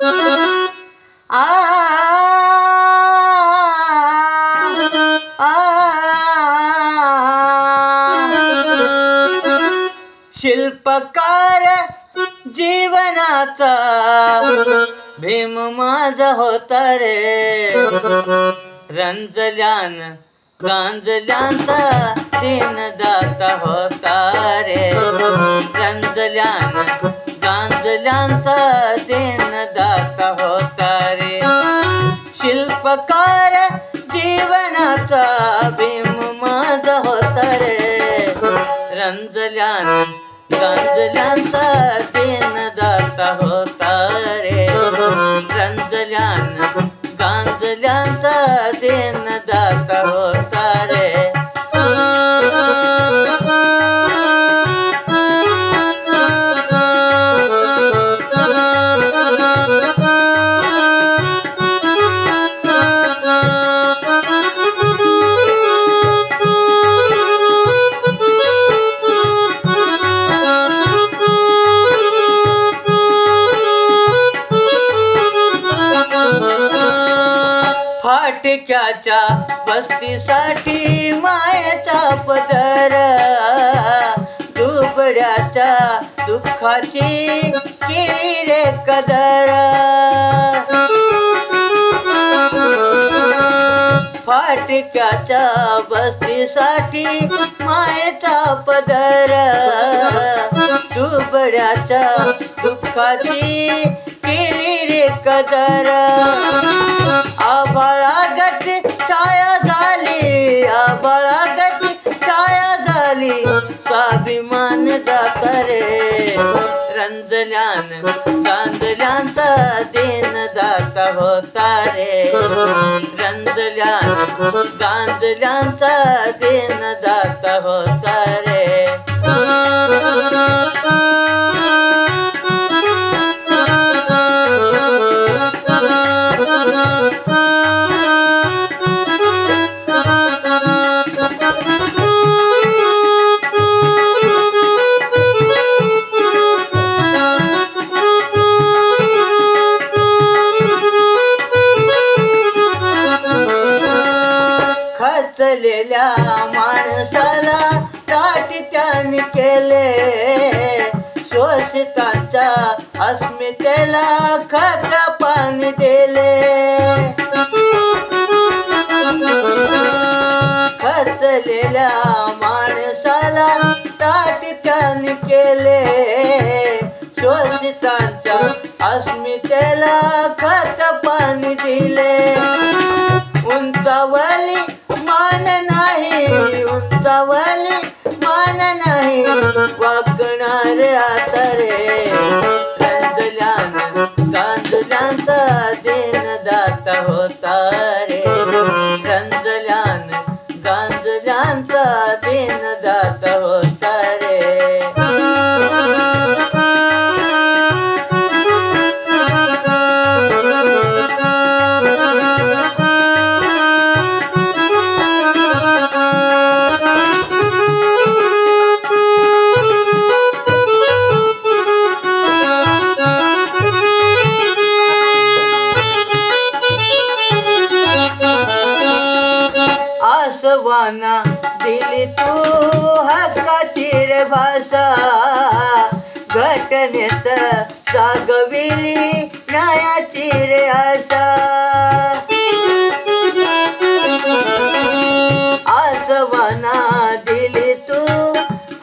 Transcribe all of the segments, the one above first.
आ आ शिल्पकार जीवनाचा भीम माझा होता रे, रंजल्यान गांजल्यांचा दीनदाता होता रे, रंजल्यान गांजल्यांचा दीनदाता होता रे. शिल्पकार जीवनाचा भीम माझा होता रे, रंजल्यान गांजल्यांचा दीनदाता होता रे, रंजल्यान गांजल्यांचा दीनदाता होता रे. फाटक्याच्या बस्तीसाठी मायेचा पदर, दुबड्याच्या दुःखाची केली रे कदर. फाटक्याच्या बस्तीसाठी मायेचा पदर, दुबड्याच्या दुःखाची केली रे कदर. आभाळागत छाया झाली, आभाळागत छाया झाली, स्वाभिमान जाता रे, रंजल्यान गांजल्यांचा दीनदाता होता रे, रंजल्यान गांजल्यांचा दीनदाता होता रे. खचलेल्या माणसाला ताट त्याने केले, शोषितांच्या अस्मितेला खत पाणी दिले. खचलेल्या माणसाला ताट त्याने केले, शोषितांच्या अस्मितेला खत पाणी दिले. उंचावली मान नाही, उंचावली मान नाही, वागणार आता रे, रंजल्यान गांजल्यांचा दीनदाता होता रे, रंजल्यान गांजल्यांचा दीनदाता होता रे. आसवाना दिली तू हक्काची रे भाषा, घटनेत जागविली न्यायाची रे आशा. आसवाना दिली तू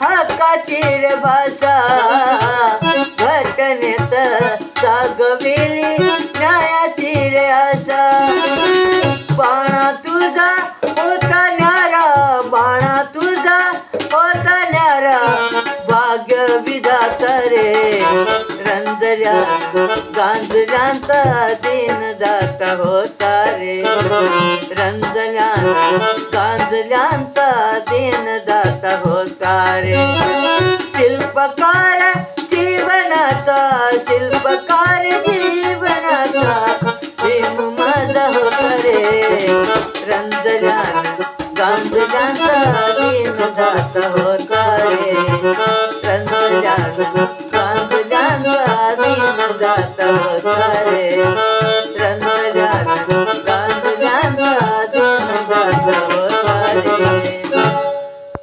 हक्काची रे भाषा, घटनेत जागविली न्यायाची रे आशा. बाणा तुझा होता न्यारा, बाणा तुझा होता न्यारा, भाग्य विधाता रे, रंजल्यान गांजल्यांचा दीनदाता होता रे, रंजल्यान गांजल्यांचा दीनदाता होता रे. शिल्पकार जीवनाचा, शिल्पकार जीवनाचा भीम माझा होता रे, रंजल्यान गांजल्यांचा दीनदाता होता रे, रंजल्यान गांजल्यांचा दीनदाता होत रे